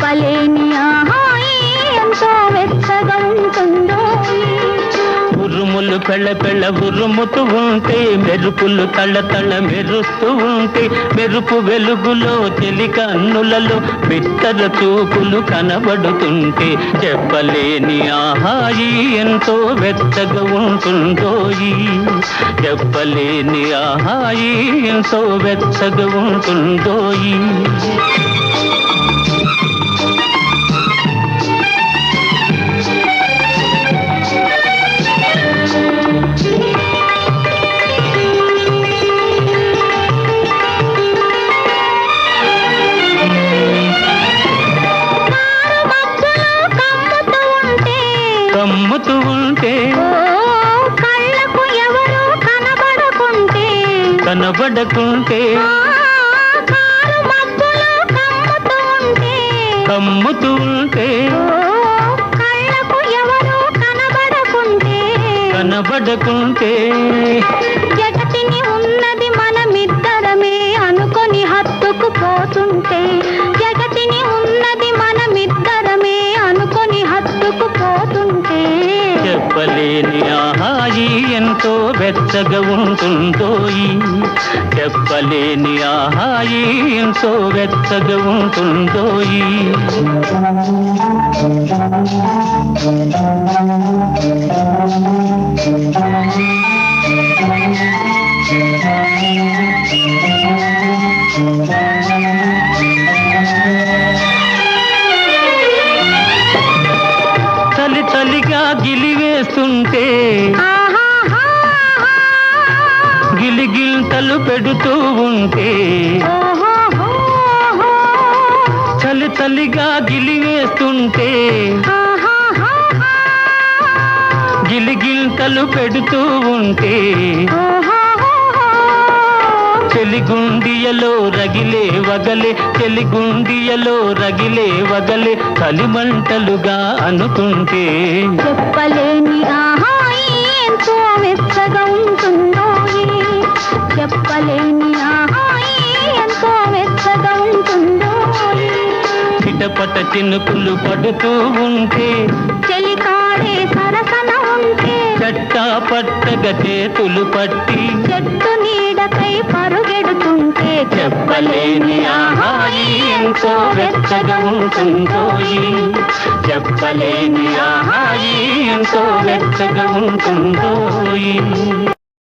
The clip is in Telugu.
చెప్పలేని ఆహాయి ఎంతో వెచ్చగా ఉంటుందో. ఉరుములు పెళ్ళ పెళ్ళ ఉరుముతూ ఉంటే, మెరుపులు తళ్ళ తళ్ళ మెరుస్తూ ఉంటే, మెరుపు వెలుగులో చెలి కన్నులలో బిత్తర చూపులు కనబడుతుంటే, చెప్పలేని ఆహాయి ఎంతో వెచ్చగా ఉంటుందోయి. చెప్పలేని ఆహాయి ఎంతో వెచ్చగా ఉంటుందోయి. కమ్ముతూ ఉంటే కళ్ళకు ఎవరు కనబడకుంటే, కనబడకుంటే కమ్ముతూ ఉంటే కళ్ళకు ఎవరు కనబడకుంటే, కనబడకుంటే జగతిని ఉన్నది మనమిద్దరమే అనుకొని హత్తుకుపోతుంటే, జగతిని ఉన్నది మనమిద్దరమే అనుకొని హత్తుకుపోతుంటే, చెప్పలేని ఆహాయి ఎంతో వెచ్చగా ఉంటుందోయి. చెప్పలేని ఆహాయి ఎంతో వెచ్చగా ఉంటుందోయి. చలి చలిగా గిలివేస్తుంటే, గిలిగిల్తలు పెడుతూ ఉంటే, చలి చలిగా గిలివేస్తుంటే, గిలిగిల్తలు పెడుతూ ఉంటే, చెలిగుండియలో రగిలే వగలే, చెలిగుండియలో రగిలే వగలే కలిమంటలుగా అనుకుంటే, చెప్పలేని ఆహాయి ఎంతో వెచ్చగా ఉంటుందో. చెప్పలేని ఆహాయి ఎంతో వెచ్చగా ఉంటుందో. చిటపట చినుకులు పడుతూ ఉంటే, చెలికాడే సరసన ఉంటే, చట్టా పట్టగా చేతులు పట్టి చెట్టు నీడకై పరుగెడుతుంటే, చెప్పలేని ఆహాయి ఎంతో వెచ్చగా ఉంటుందోయి. చెప్పలేని ఆహాయి ఎంతో వెచ్చగా ఉంటుందోయి.